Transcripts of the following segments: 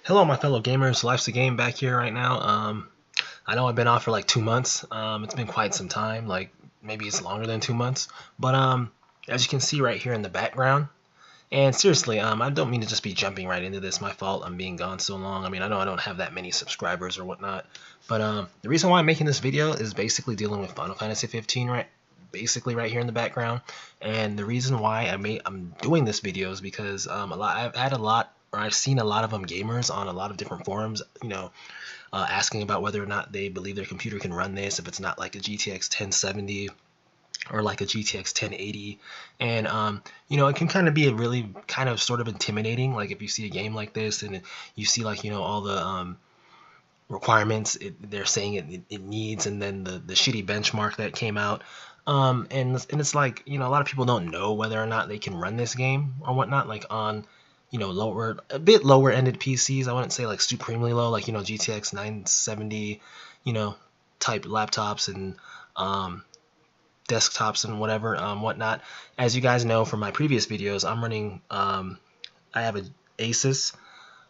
Hello, my fellow gamers. Life's a Game back here right now. I know I've been off for like 2 months. It's been quite some time. Like maybe it's longer than 2 months. But as you can see right here in the background, and seriously, I don't mean to just be jumping right into this. My fault. I'm being gone so long. I mean, I know I don't have that many subscribers or whatnot. But the reason why I'm making this video is basically dealing with Final Fantasy 15 basically right here in the background. And the reason why I'm doing this video is because I've seen a lot of gamers on a lot of different forums, asking about whether or not they believe their computer can run this if it's not like a GTX 1070 or like a GTX 1080. And it can kind of be a really kind of sort of intimidating, like if you see a game like this and you see like all the requirements they're saying it needs, and then the shitty benchmark that came out. And it's like, a lot of people don't know whether or not they can run this game or whatnot, like on a bit lower ended PCs. I wouldn't say like supremely low, like GTX 970 type laptops and desktops and whatnot. As you guys know from my previous videos, I'm running I have an Asus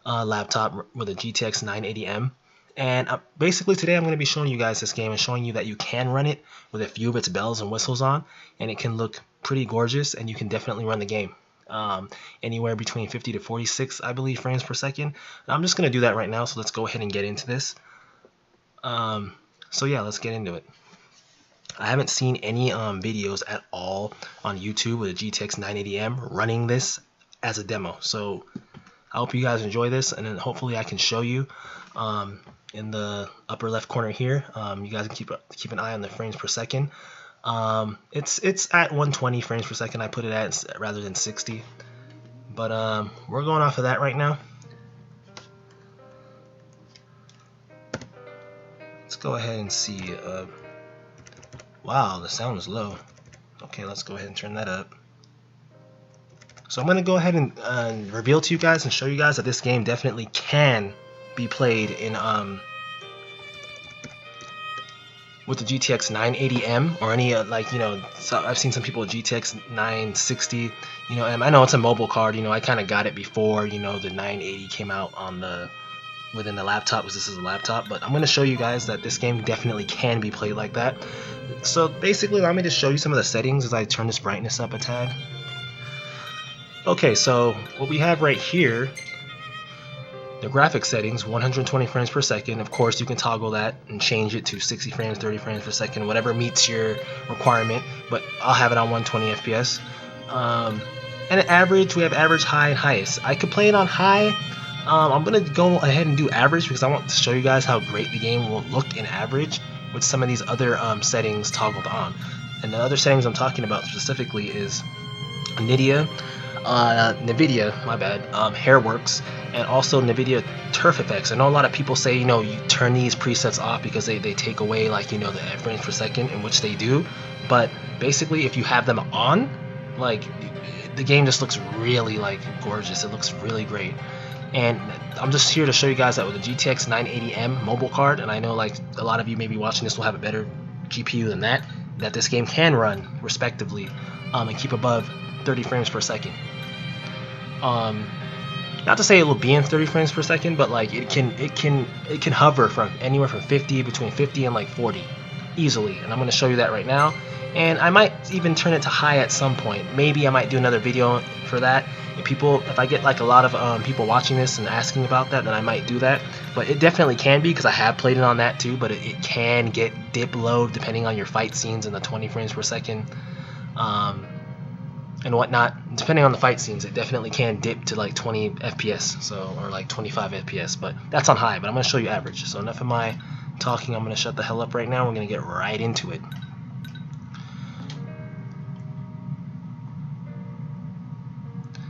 laptop with a GTX 980M. And basically today I'm going to be showing you guys this game and showing you that you can run it with a few of its bells and whistles on, and it can look pretty gorgeous, and you can definitely run the game anywhere between 50 to 46, I believe, frames per second. And I'm just going to do that right now, so let's go ahead and get into this. So yeah, let's get into it. I haven't seen any videos at all on YouTube with a GTX 980M running this as a demo, so I hope you guys enjoy this, and then hopefully I can show you in the upper left corner here. You guys can keep an eye on the frames per second. It's at 120 frames per second. I put it at rather than 60, but we're going off of that right now. Let's go ahead and see. Wow, the sound is low. Okay, let's go ahead and turn that up. So I'm going to go ahead and reveal to you guys and show you guys that this game definitely can be played in with the GTX 980M or any so I've seen some people with GTX 960, and I know it's a mobile card. I kind of got it before the 980 came out on within the laptop, because this is a laptop. But I'm going to show you guys that this game definitely can be played like that. So basically, allow me to show you some of the settings as I turn this brightness up a tad. Okay, so what we have right here, the graphics settings, 120 frames per second. Of course, you can toggle that and change it to 60 frames, 30 frames per second, whatever meets your requirement, but I'll have it on 120 FPS. And at average, we have average, high, and highest. I could play it on high. I'm going to go ahead and do average because I want to show you guys how great the game will look in average with some of these other settings toggled on. And the other settings I'm talking about specifically is NVIDIA, Hairworks, and also NVIDIA Turf Effects. I know a lot of people say, you turn these presets off because they take away the frames per second, in which they do. But basically, if you have them on, the game just looks really gorgeous. It looks really great. And I'm just here to show you guys that with a GTX 980M mobile card, and I know a lot of you maybe watching this will have a better GPU than that this game can run respectively and keep above 30 frames per second. Not to say it will be in 30 frames per second, but it can hover from anywhere from between 50 and 40 easily. And I'm going to show you that right now. And I might even turn it to high at some point. Maybe I might do another video for that. If I get a lot of people watching this and asking about that, then I might do that. But it definitely can be, because I have played it on that too. But it can get dip low depending on your fight scenes and the 20 frames per second and whatnot. Depending on the fight scenes, it definitely can dip to 20 FPS, or 25 FPS. But that's on high. But I'm going to show you average. So enough of my talking. I'm going to shut the hell up right now. We're going to get right into it.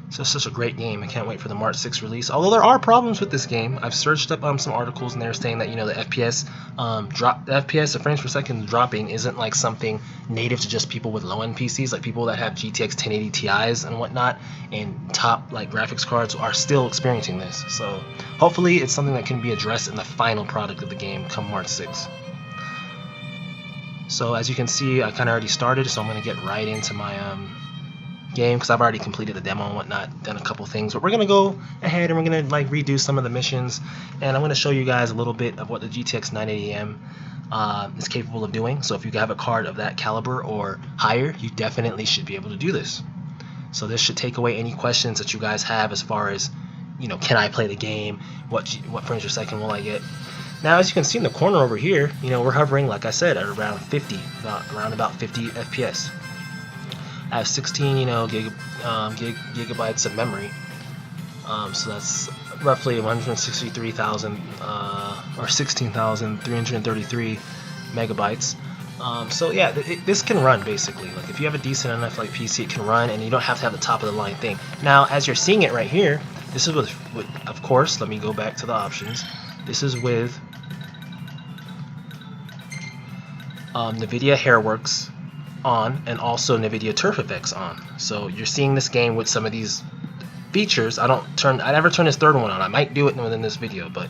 So it's such a great game. I can't wait for the March 6th release. Although there are problems with this game. I've searched up some articles, and they're saying that the FPS the frames per second dropping isn't something native to just people with low-end PCs. People that have GTX 1080 Ti's and whatnot, and top graphics cards are still experiencing this. So hopefully it's something that can be addressed in the final product of the game come March 6th. So as you can see, I kind of already started, so I'm going to get right into my game because I've already completed the demo and whatnot, done a couple things. But we're gonna go ahead and we're gonna like redo some of the missions, and I'm gonna show you guys a little bit of what the GTX 980M is capable of doing. So if you have a card of that caliber or higher, you definitely should be able to do this. So this should take away any questions that you guys have as far as, you know, can I play the game? What frames per second will I get? Now, as you can see in the corner over here, you know, we're hovering, like I said, at around 50, around about 50 FPS. I have 16, you know, gigabytes of memory. So that's roughly 163,000 or 16,333 megabytes. So yeah, this can run basically. Like if you have a decent enough like PC, it can run, and you don't have to have the top of the line thing. Now, as you're seeing it right here, this is with of course, let me go back to the options. This is with NVIDIA Hairworks on, and also NVIDIA Turf Effects on. So you're seeing this game with some of these features. I never turn this third one on. I might do it within this video, but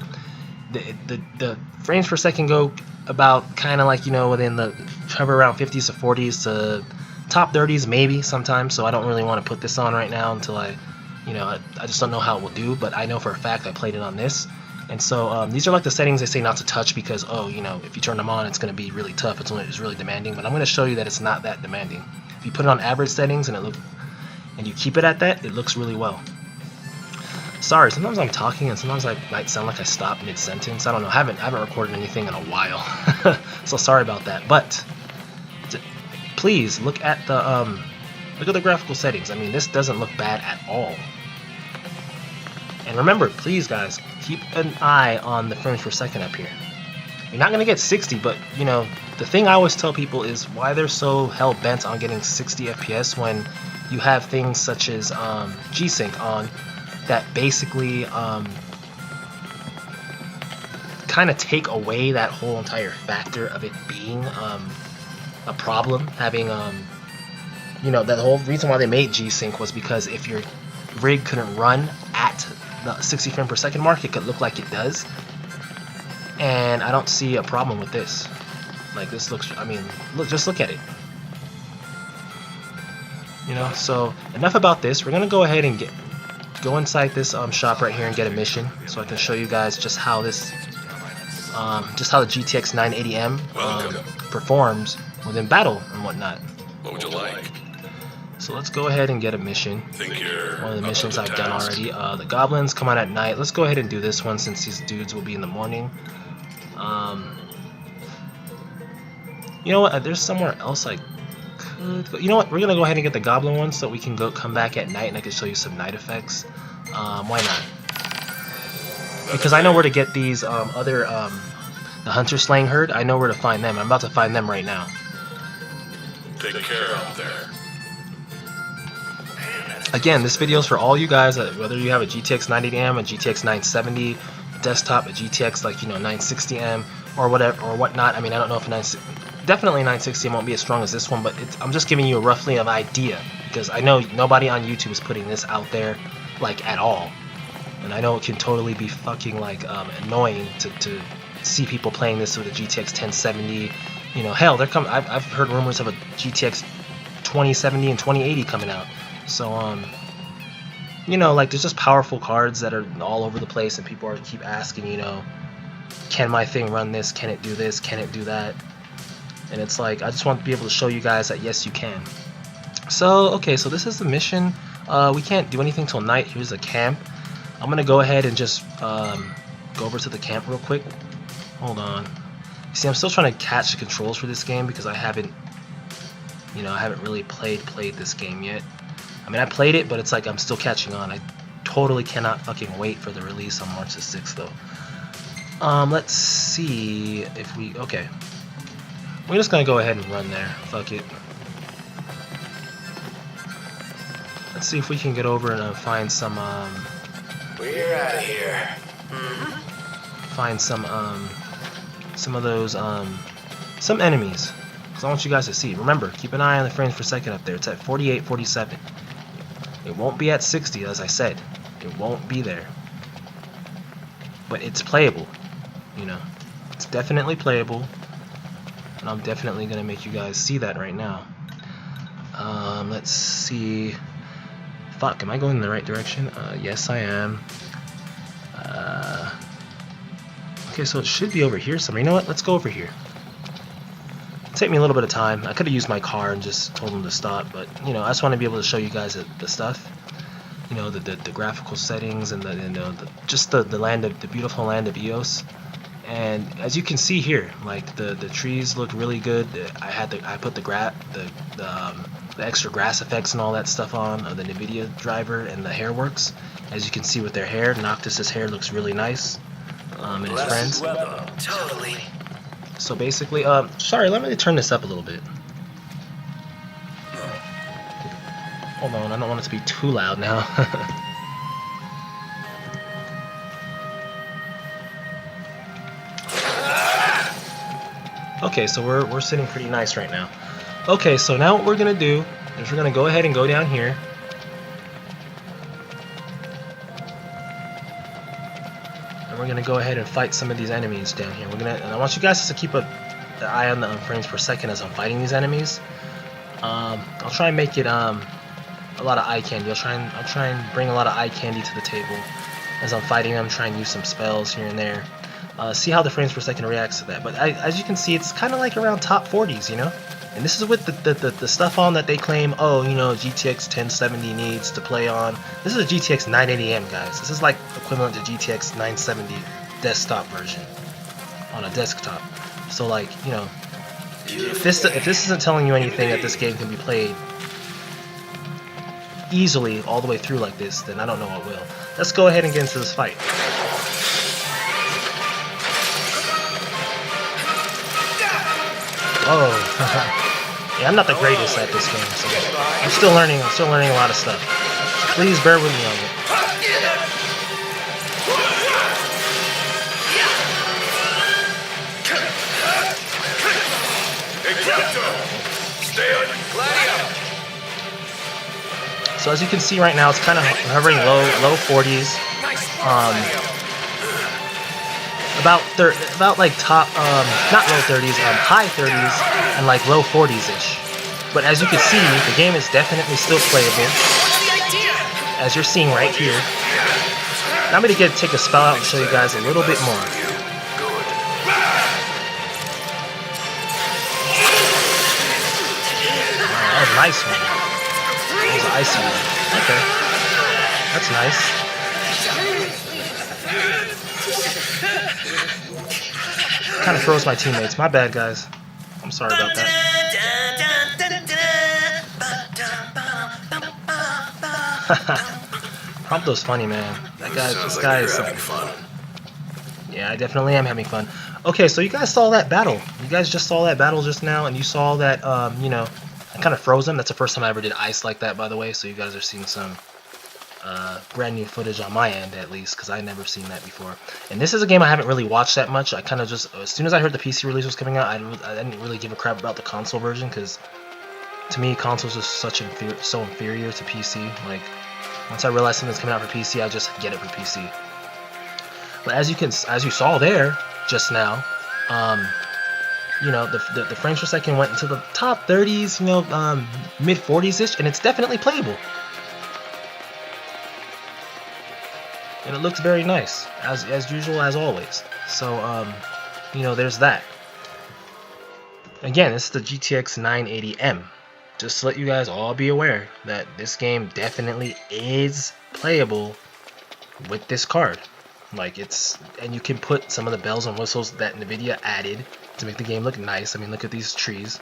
the frames per second go about kind of like, you know, within the hover around 50s to 40s to top 30s maybe sometimes. So I don't really want to put this on right now until I just don't know how it will do. But I know for a fact I played it on this. And so these are like the settings they say not to touch because, oh, you know, if you turn them on, it's going to be really tough. It's really demanding. But I'm going to show you that it's not that demanding. If you put it on average settings and you keep it at that, it looks really well. Sorry, sometimes I'm talking and sometimes I might sound like I stop mid-sentence. I don't know. I haven't recorded anything in a while, so sorry about that. But please look at the graphical settings. I mean, this doesn't look bad at all. And remember, please guys, keep an eye on the frames per second up here. You're not gonna get 60, but you know, the thing I always tell people is why they're so hell bent on getting 60 FPS when you have things such as G-Sync on that basically kind of take away that whole entire factor of it being a problem. Having you know, that whole reason why they made G-Sync was because if your rig couldn't run at the 60 frame per second mark, it could look like it does. And I don't see a problem with this. Like this looks, I mean, look, just look at it. You know, so enough about this. We're gonna go ahead and go inside this shop right here and get a mission, so I can show you guys just how this, just how the GTX 980M performs within battle and whatnot. What would you like? So let's go ahead and get a mission. One of the missions I've done already. The goblins come out at night. Let's go ahead and do this one since these dudes will be in the morning. You know what? There's somewhere else I could go. You know what? We're gonna go ahead and get the goblin one so we can come back at night and I can show you some night effects. Why not? Because I know where to get these the hunter slaying herd. I know where to find them. I'm about to find them right now. Take care out there. Again, this video is for all you guys, whether you have a GTX 980M, a GTX 970 desktop, a GTX like, you know, 960M or whatever or whatnot. I mean, I don't know if definitely 960M won't be as strong as this one, but I'm just giving you roughly an idea because I know nobody on YouTube is putting this out there like at all, and I know it can totally be fucking like annoying to see people playing this with a GTX 1070. You know, hell, I've heard rumors of a GTX 2070 and 2080 coming out. So you know, like there's just powerful cards that are all over the place, and people keep asking, you know, can my thing run this? Can it do this? Can it do that? And it's like, I just want to be able to show you guys that yes, you can. So okay, so this is the mission. We can't do anything till night. Here's the camp. I'm gonna go ahead and just go over to the camp real quick. Hold on. See, I'm still trying to catch the controls for this game because I haven't really played this game yet. I mean, I played it, but it's like I'm still catching on. I totally cannot fucking wait for the release on March the 6th, though. Let's see if okay. We're just gonna go ahead and run there. Fuck it. Let's see if we can get over and find some, We're out of here. Find some of those, some enemies. Because I want you guys to see. Remember, keep an eye on the frames per second up there. It's at 48, 47. It won't be at 60, as I said. It won't be there. But it's playable. You know, it's definitely playable. And I'm definitely going to make you guys see that right now. Let's see. Fuck, am I going in the right direction? Yes, I am. Okay, so it should be over here somewhere. You know what? Let's go over here. Take me a little bit of time. I could have used my car and just told them to stop, but you know, I just want to be able to show you guys the stuff. You know, the graphical settings and just the land of the beautiful land of EOS. And as you can see here, like the trees look really good. I put the extra grass effects and all that stuff on the NVIDIA driver, and the hair works. As you can see with their hair, Noctis's hair looks really nice. And his friends. Totally. So basically, sorry, let me turn this up a little bit. Hold on, I don't want it to be too loud now. Okay, so we're sitting pretty nice right now. Okay, so now what we're gonna do is we're gonna go ahead and go down here. And we're gonna go ahead and fight some of these enemies down here. And I want you guys to keep an eye on the frames per second as I'm fighting these enemies. I'll try and make it a lot of eye candy. I'll try and bring a lot of eye candy to the table as I'm fighting them. Try and use some spells here and there. See how the frames per second reacts to that. But as you can see, it's kind of like around top 40s, you know. And this is with the stuff on that they claim, oh, you know, GTX 1070 needs to play on. This is a GTX 980M, guys. This is like equivalent to GTX 970 desktop version on a desktop. So like, you know, if this isn't telling you anything that this game can be played easily all the way through like this, then I don't know what will. Let's go ahead and get into this fight. Oh. Yeah, I'm not the greatest at this game, so I'm still learning a lot of stuff. So please bear with me on it. So as you can see right now, it's kind of hovering low 40s. About like top, not low 30s, high 30s, and like low 40s-ish. But as you can see, the game is definitely still playable, as you're seeing right here. Now I'm going to take a spell out and show you guys a little bit more. Wow, that was a nice one. That was an icy one. Okay. That's nice. Kind of froze my teammates. My bad, guys. I'm sorry about that. Prompto's funny, man. This guy is having fun. Yeah, I definitely am having fun. Okay, so you guys saw that battle. You guys just saw that battle just now, and you saw that, you know, I kind of froze him. That's the first time I ever did ice like that, by the way. So you guys are seeing some brand new footage on my end, at least, because I've never seen that before. And this is a game I haven't really watched that much. I kind of just, as soon as I heard the PC release was coming out, I didn't really give a crap about the console version, because to me, consoles is so inferior to PC. Like, once I realized something's coming out for PC, I just get it for PC. But as you saw there just now, you know, the frames per second went into the top 30s, you know, mid 40s-ish, and it's definitely playable. And it looks very nice, as usual, as always. So, you know, there's that. Again, this is the GTX 980M. Just to let you guys all be aware that this game definitely is playable with this card. Like, and you can put some of the bells and whistles that NVIDIA added to make the game look nice. I mean, look at these trees,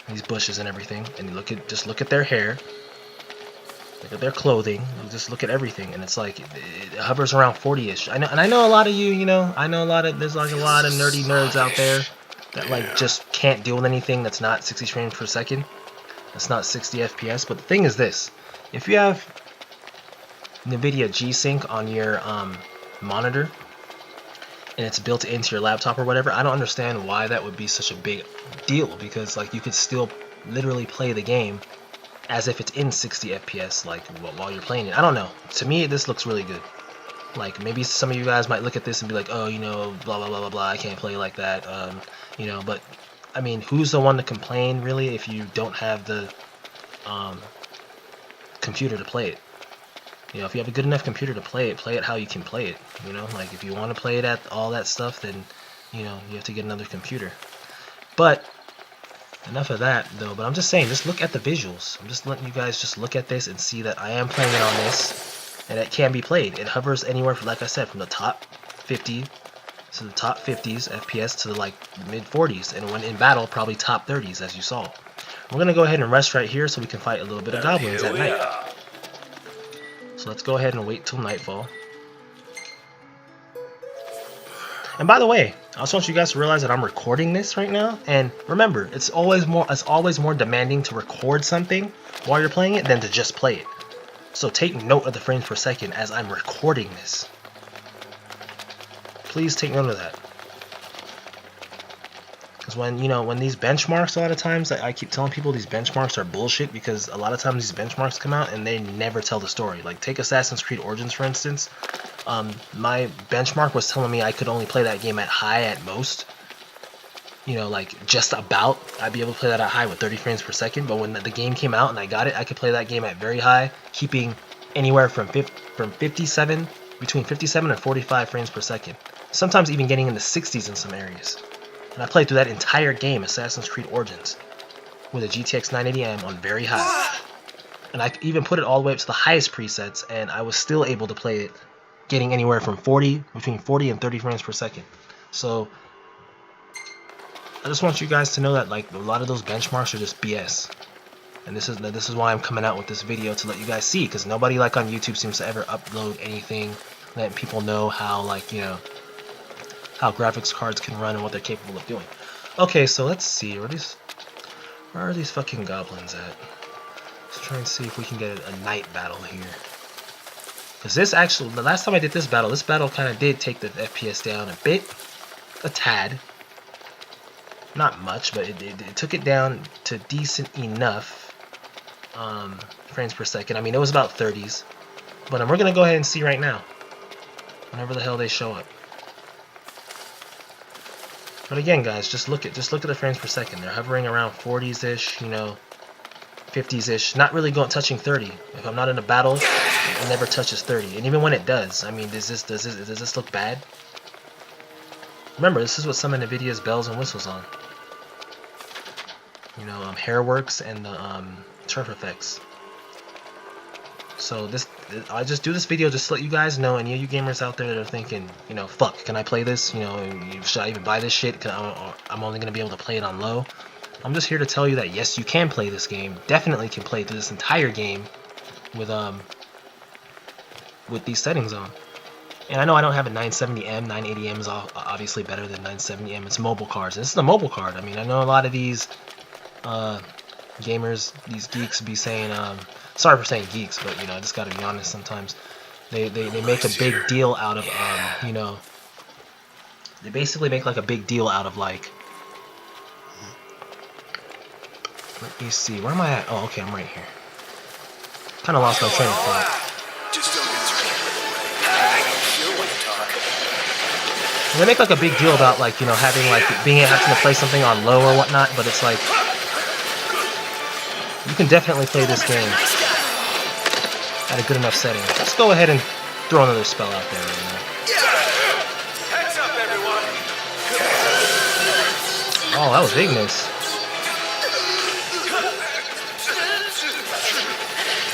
these bushes and everything, and just look at their hair. Look at their clothing. Just look at everything, and it's like it hovers around 40-ish. I know a lot of you know, there's like a lot of nerds out there that like just can't deal with anything that's not 60 frames per second. That's not 60 FPS. But the thing is this: if you have NVIDIA G-Sync on your monitor and it's built into your laptop or whatever, I don't understand why that would be such a big deal, because like you could still literally play the game as if it's in 60 FPS, like while you're playing it. I don't know. To me, this looks really good. Like, maybe some of you guys might look at this and be like, oh, you know, blah blah blah blah blah, I can't play like that, you know. But I mean, who's the one to complain, really, if you don't have the computer to play it? You know, if you have a good enough computer to play it how you can play it. You know, like if you want to play it at all that stuff, then you know you have to get another computer. But enough of that though. But I'm just saying, just look at the visuals. I'm just letting you guys just look at this and see that I am playing it on this, and it can be played. It hovers anywhere, from, like I said, from the top 50 to the top 50s FPS to the like mid 40s, and when in battle, probably top 30s, as you saw. We're gonna go ahead and rest right here so we can fight a little bit of goblins at night. So let's go ahead and wait till nightfall. And by the way, I also want you guys to realize that I'm recording this right now. And remember, it's always more demanding to record something while you're playing it than to just play it. So take note of the frames per second as I'm recording this. Please take note of that. Because when these benchmarks, a lot of times, I keep telling people these benchmarks are bullshit, because a lot of times these benchmarks come out and they never tell the story. Like take Assassin's Creed Origins for instance. My benchmark was telling me I could only play that game at high at most. You know, like just about. I'd be able to play that at high with 30 frames per second. But when the game came out and I got it, I could play that game at very high, keeping anywhere from 57, between 57 and 45 frames per second. Sometimes even getting in the 60s in some areas. And I played through that entire game, Assassin's Creed Origins, with a GTX 980M on very high. And I even put it all the way up to the highest presets, and I was still able to play it getting anywhere from between 40 and 30 frames per second. So I just want you guys to know that like a lot of those benchmarks are just BS. And this is why I'm coming out with this video, to let you guys see, because nobody like on YouTube seems to ever upload anything, letting people know how, like, you know, how graphics cards can run and what they're capable of doing. Okay, so let's see, where are these fucking goblins at? Let's try and see if we can get a night battle here. Because this actually, the last time I did this battle kind of did take the FPS down a tad. Not much, but it took it down to decent enough frames per second. I mean, it was about 30s. But we're going to go ahead and see right now, whenever the hell they show up. But again, guys, just look at the frames per second. They're hovering around 40s-ish, you know, 50s-ish. Not really touching 30. If I'm not in a battle, it never touches 30. And even when it does, I mean, does this look bad? Remember, this is what some of NVIDIA's bells and whistles on. You know, Hairworks and the turf effects. So I just do this video just to let you guys know, any of you gamers out there that are thinking, you know, fuck, can I play this? You know, should I even buy this shit? I'm only going to be able to play it on low. I'm just here to tell you that yes, you can play this game. Definitely can play through this entire game with these settings on. And I know I don't have a 970M. 980M is obviously better than 970M. It's mobile cards. And this is a mobile card. I mean, I know a lot of these gamers, these geeks, be saying, sorry for saying geeks, but you know, I just gotta be honest. Sometimes they make a big deal out of you know, they basically make like a big deal out of like, let me see, where am I at? Oh, okay, I'm right here. Kind of lost my train of thought. And they make like a big deal about, like, you know, having like having to play something on low or whatnot, but it's like, you can definitely play this game at a good enough setting. Let's go ahead and throw another spell out there right now. Heads up, everyone. Oh, that was Ignis.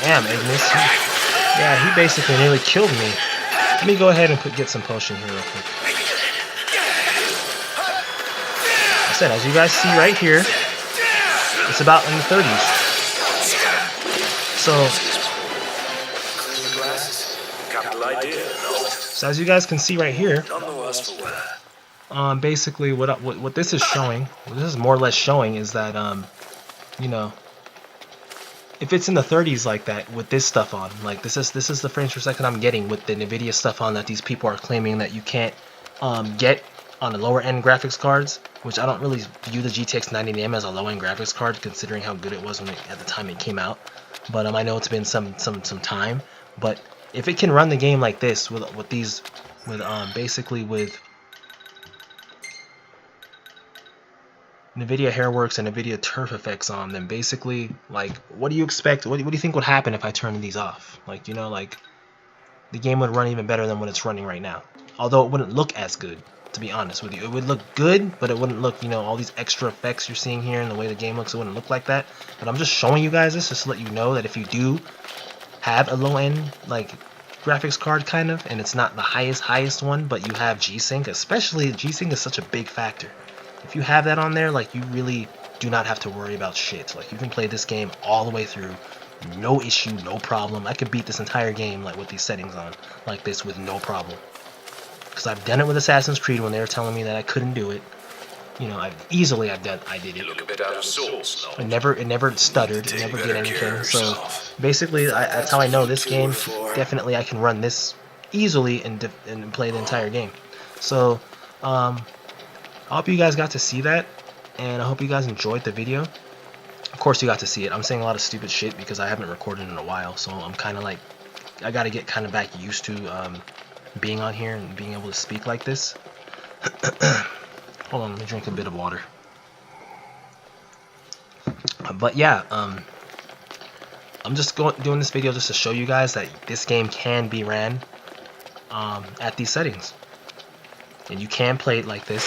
Damn, Ignis. Yeah, he basically nearly killed me. Let me go ahead and get some potion here real quick. Like I said, as you guys see right here, it's about in the 30s. So as you guys can see right here, basically what this is showing, what this is more or less showing, is that you know, if it's in the 30s like that with this stuff on, like this is the frames per second I'm getting with the NVIDIA stuff on that these people are claiming that you can't get on the lower end graphics cards, which I don't really view the GTX 980M as a low end graphics card, considering how good it was at the time it came out. But I know it's been some time. But if it can run the game like this basically with NVIDIA Hairworks and NVIDIA Turf Effects on, then basically, like, what do you expect? What do you think would happen if I turn these off? Like, you know, like, the game would run even better than what it's running right now. Although it wouldn't look as good, to be honest with you. It would look good, but it wouldn't look, you know, all these extra effects you're seeing here and the way the game looks, it wouldn't look like that. But I'm just showing you guys this just to let you know that if you do have a low-end, like, graphics card kind of, and it's not the highest one, but you have G-Sync, especially G-Sync is such a big factor. If you have that on there, like, you really do not have to worry about shit. Like, you can play this game all the way through, no issue, no problem. I could beat this entire game, like, with these settings on, like this, with no problem. Because I've done it with Assassin's Creed when they were telling me that I couldn't do it. You know, I did it. You look a bit out of sorts, no? It never stuttered. It never did anything. So basically, that's how I know this game. Definitely, I can run this easily and play the entire game. So I hope you guys got to see that, and I hope you guys enjoyed the video. Of course, you got to see it. I'm saying a lot of stupid shit because I haven't recorded in a while. So I'm kind of like, I got to get kind of back used to being on here and being able to speak like this. Hold on, let me drink a bit of water. But yeah, I'm just doing this video just to show you guys that this game can be ran at these settings, and you can play it like this.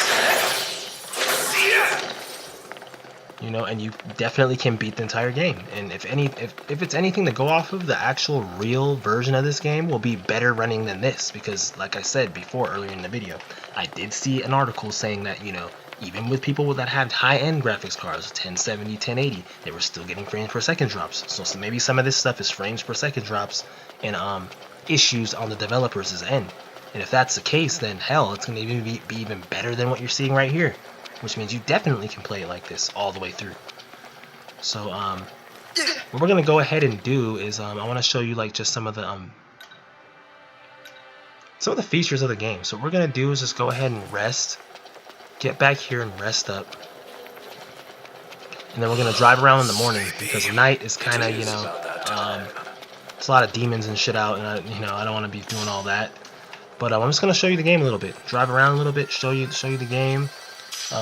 You know, and you definitely can beat the entire game. And if it's anything to go off of, the actual real version of this game will be better running than this, because like I said before earlier in the video, I did see an article saying that, you know, even with people that had high-end graphics cards, 1070, 1080, they were still getting frames per second drops. So maybe some of this stuff is frames per second drops and issues on the developers' end. And if that's the case, then hell, it's going to be even better than what you're seeing right here. Which means you definitely can play it like this all the way through. So what we're gonna go ahead and do is I want to show you like just some of the features of the game. So what we're gonna do is just go ahead and rest, get back here and rest up, and then we're gonna drive around in the morning because night is kind of, you know, it's a lot of demons and shit out, and I don't want to be doing all that. But I'm just gonna show you the game a little bit, drive around a little bit, show you the game.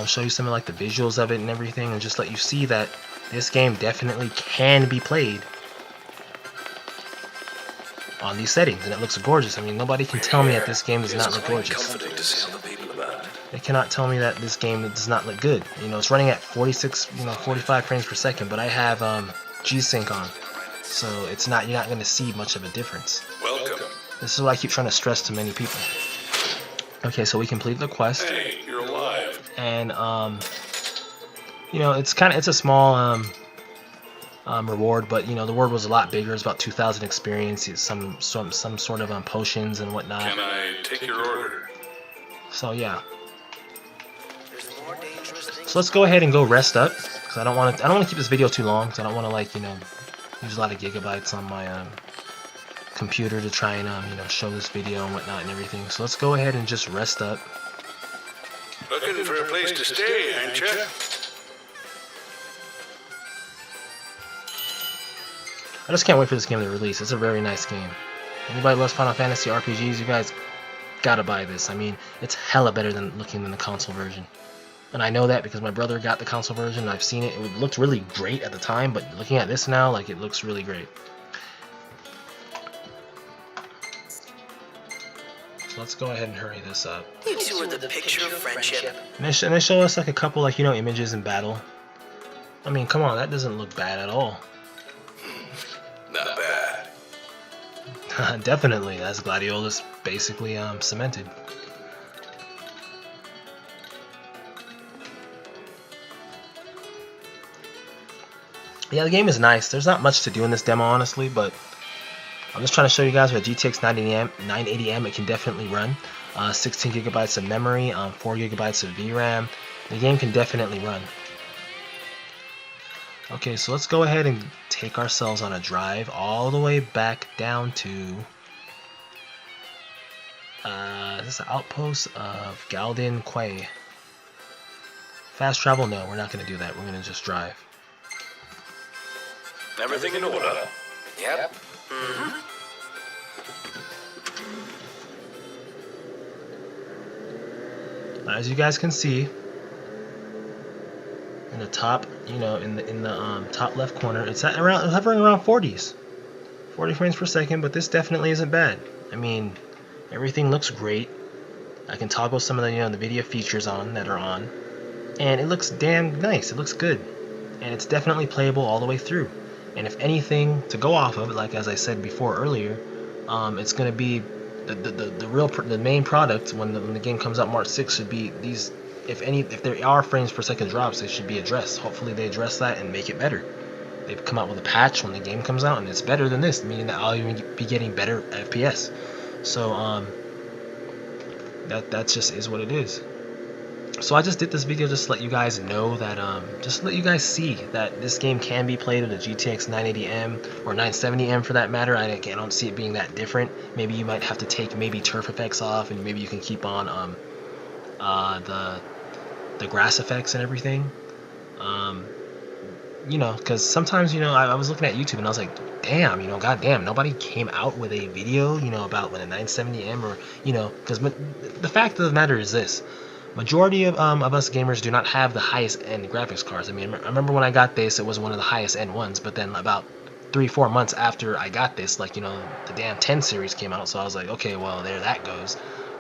Show you some of like the visuals of it and everything, and just let you see that this game definitely can be played on these settings, and it looks gorgeous. I mean, nobody can tell me that this game does not look gorgeous. They cannot tell me that this game does not look good. You know, it's running at 45 frames per second, but I have G-Sync on, so it's not, you're not going to see much of a difference. Welcome. This is what I keep trying to stress to many people. Okay, so we completed the quest. Hey, you're alive. And you know, it's a small reward, but you know, the reward was a lot bigger. It's about 2,000 experience, some sort of potions and whatnot. Can I take your order? So yeah. So let's go ahead and go rest up, because I don't want to keep this video too long, because I don't want to, like, you know, use a lot of gigabytes on my computer to try and you know, show this video and whatnot and everything. So let's go ahead and just rest up. Looking for a place to stay, ain't ya? I just can't wait for this game to release. It's a very nice game. Anybody loves Final Fantasy RPGs, you guys gotta buy this. I mean, it's hella better than the console version. And I know that because my brother got the console version and I've seen it. It looked really great at the time, but looking at this now, like, it looks really great. So let's go ahead and hurry this up. You two are the picture of friendship. And they show us like a couple, like, you know, images in battle. I mean, come on, that doesn't look bad at all. Not bad. Definitely, that's Gladiolus basically cemented. Yeah, the game is nice. There's not much to do in this demo, honestly, but I'm just trying to show you guys with a GTX 980M it can definitely run. 16 gigabytes of memory, 4 gigabytes of VRAM. The game can definitely run. Okay, so let's go ahead and take ourselves on a drive all the way back down to this is the outpost of Galdin Quay. Fast travel? No, we're not going to do that. We're going to just drive. Everything in order? Yep. As you guys can see, in the top, you know, in the top left corner, it's hovering around 40 frames per second, but this definitely isn't bad. I mean, everything looks great. I can toggle some of the the video features on that are on, and it looks damn nice. It looks good, and it's definitely playable all the way through. And if anything to go off of, like as I said before earlier, it's gonna be the main product when the game comes out March 6th should be these. If there are frames per second drops, they should be addressed. Hopefully they address that and make it better. They've come out with a patch when the game comes out, and it's better than this, meaning that I'll even be getting better FPS. So that just is what it is. So I just did this video just to let you guys know that, just to let you guys see that this game can be played with a GTX 980M or 970M for that matter. I don't see it being that different. Maybe you might have to take maybe turf effects off, and maybe you can keep on the grass effects and everything. Because sometimes, I was looking at YouTube and I was like, damn, goddamn, nobody came out with a video, about when a 970M or, because the fact of the matter is this. Majority of us gamers do not have the highest end graphics cards. I mean, I remember when I got this, it was one of the highest end ones, but then about 3-4 months after I got this, like, the damn 10 series came out, so I was like, okay, well, there that goes.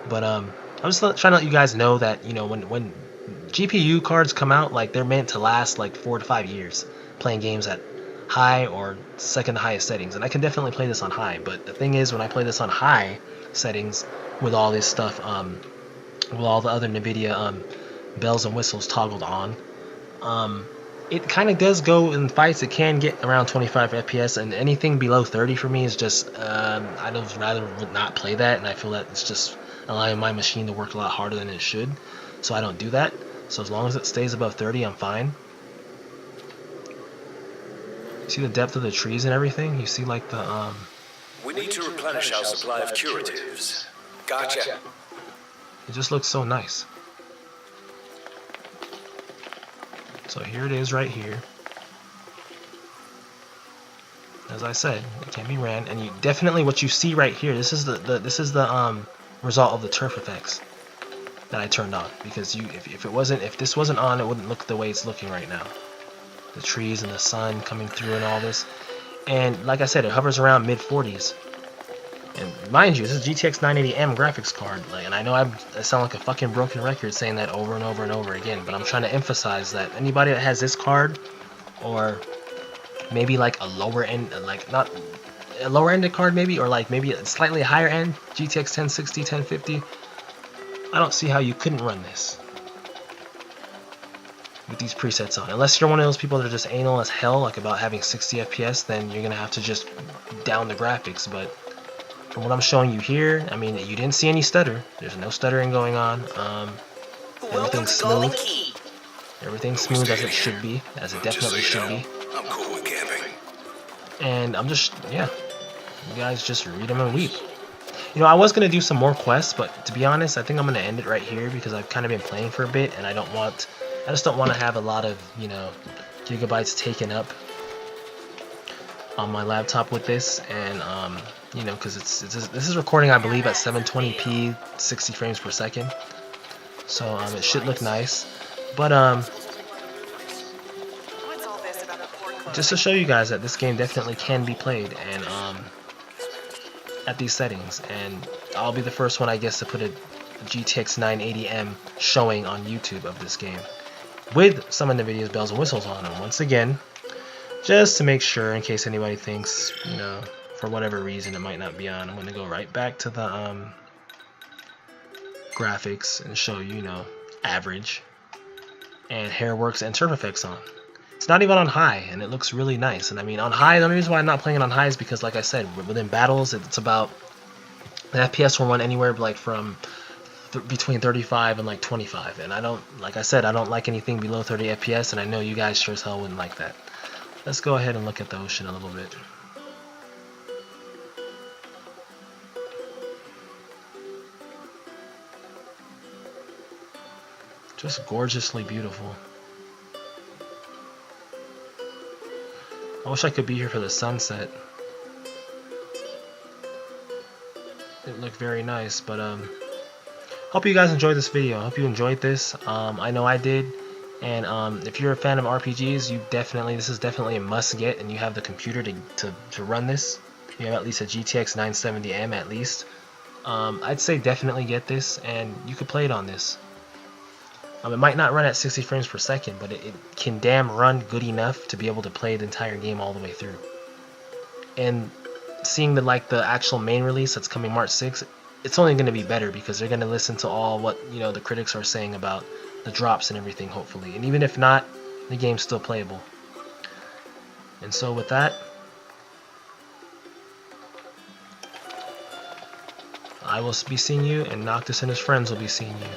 But I'm just trying to let you guys know that, when GPU cards come out, like, they're meant to last like 4 to 5 years playing games at high or second highest settings. And I can definitely play this on high, but the thing is, when I play this on high settings with all this stuff, with all the other NVIDIA bells and whistles toggled on, it kind of does go in fights. It can get around 25 FPS, and anything below 30 for me is just I'd rather not play that, and I feel that it's just allowing my machine to work a lot harder than it should, so I don't do that. So as long as it stays above 30, I'm fine. See the depth of the trees and everything? You see, like, the We need to replenish our supply of curatives. Gotcha. it just looks so nice. So here it is right here. As I said, it can be ran, and you definitely, what you see right here, this is the result of the turf effects that I turned on, because if this wasn't on, it wouldn't look the way it's looking right now. The trees and the sun coming through and all this, and like I said, it hovers around mid 40s. And mind you, this is GTX 980M graphics card, and I know I sound like a fucking broken record saying that over and over and over again, but I'm trying to emphasize that anybody that has this card, or maybe like a lower end, like not a lower ended card maybe, or like maybe a slightly higher end GTX 1060, 1050, I don't see how you couldn't run this with these presets on. Unless you're one of those people that are just anal as hell, like about having 60 FPS, then you're gonna have to just down the graphics. But from what I'm showing you here, I mean, you didn't see any stutter. There's no stuttering going on. Everything's smooth. Everything's smooth as it should be, as it definitely should be. I'm cool with camping. And I'm just, yeah, you guys just read them and weep. I was going to do some more quests, but to be honest, I think I'm going to end it right here, because I've kind of been playing for a bit, and I just don't want to have a lot of, gigabytes taken up on my laptop with this. And, because this is recording, I believe, at 720p, 60 frames per second. So, it should look nice. But, just to show you guys that this game definitely can be played, and, at these settings, and I'll be the first one, I guess, to put a GTX 980M showing on YouTube of this game with some of NVIDIA's bells and whistles on them. Once again, just to make sure, in case anybody thinks, for whatever reason it might not be on, I'm going to go right back to the graphics and show you, average and Hairworks and Turf Effects on. It's not even on high, and it looks really nice. And I mean, on high, the only reason why I'm not playing it on high is because, like I said, within battles, it's about, the FPS will run anywhere like from between 35 and like 25. And I don't, like I said, I don't like anything below 30 FPS, and I know you guys sure as hell wouldn't like that. Let's go ahead and look at the ocean a little bit. Just gorgeously beautiful. I wish I could be here for the sunset. It looked very nice, but hope you guys enjoyed this video. I hope you enjoyed this. I know I did. And if you're a fan of RPGs, this is definitely a must get, and you have the computer to run this. You have at least a GTX 970M at least. I'd say definitely get this, and you could play it on this. It might not run at 60 frames per second, but it can damn run good enough to be able to play the entire game all the way through. And seeing the actual main release that's coming March 6th, it's only going to be better because they're going to listen to all what the critics are saying about the drops and everything, hopefully. And even if not, the game's still playable. And so with that, I will be seeing you, and Noctis and his friends will be seeing you.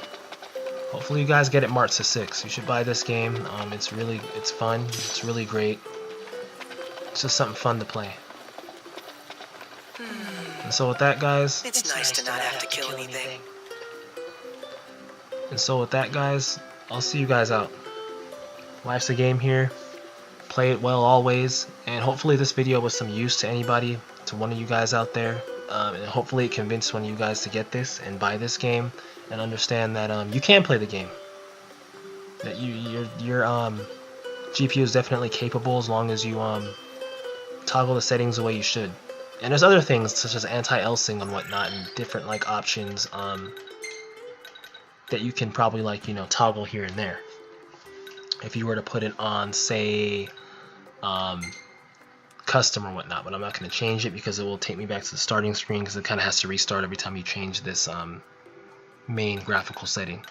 Hopefully you guys get it March the 6th. You should buy this game. It's fun. It's really great. It's just something fun to play. And so with that, guys. It's nice to not have to kill anything. And so with that, guys, I'll see you guys out. Life's a game here. Play it well always. And hopefully this video was some use to anybody, to one of you guys out there. And hopefully it convinced one of you guys to get this and buy this game and understand that you can play the game. That your GPU is definitely capable as long as you toggle the settings the way you should. And there's other things such as anti-elsing and whatnot, and different options that you can probably toggle here and there. If you were to put it on, say, custom or whatnot, but I'm not going to change it because it will take me back to the starting screen because it kind of has to restart every time you change this main graphical setting.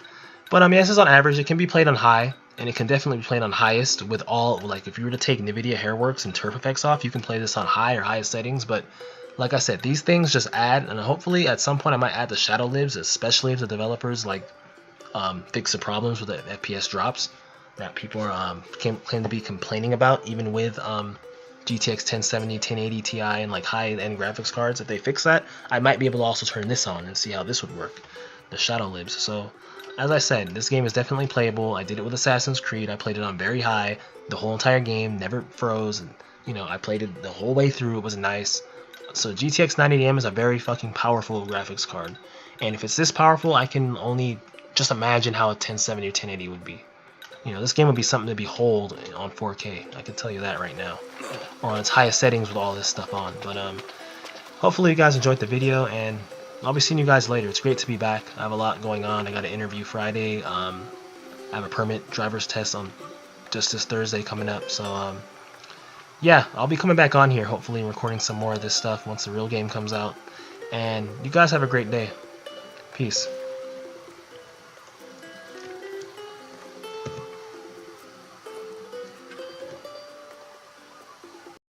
But yes, it's on average. It can be played on high, and it can definitely be played on highest with all, if you were to take NVIDIA Hairworks and Turf Effects off, you can play this on high or highest settings. But like I said, these things just add, and hopefully at some point I might add the shadow libs, especially if the developers fix the problems with the FPS drops that people are claim to be complaining about, even with GTX 1070, 1080 Ti, and high-end graphics cards. If they fix that, I might be able to also turn this on and see how this would work, the shadow libs. So, as I said, this game is definitely playable. I did it with Assassin's Creed. I played it on very high, the whole entire game, never froze. And, I played it the whole way through. It was nice. So GTX 980M is a very fucking powerful graphics card. And if it's this powerful, I can only just imagine how a 1070 or 1080 would be. This game would be something to behold on 4K. I can tell you that right now. On its highest settings with all this stuff on. But hopefully you guys enjoyed the video, and I'll be seeing you guys later. It's great to be back. I have a lot going on. I got an interview Friday. I have a permit driver's test on just this Thursday coming up. So yeah, I'll be coming back on here, hopefully recording some more of this stuff once the real game comes out. And you guys have a great day. Peace.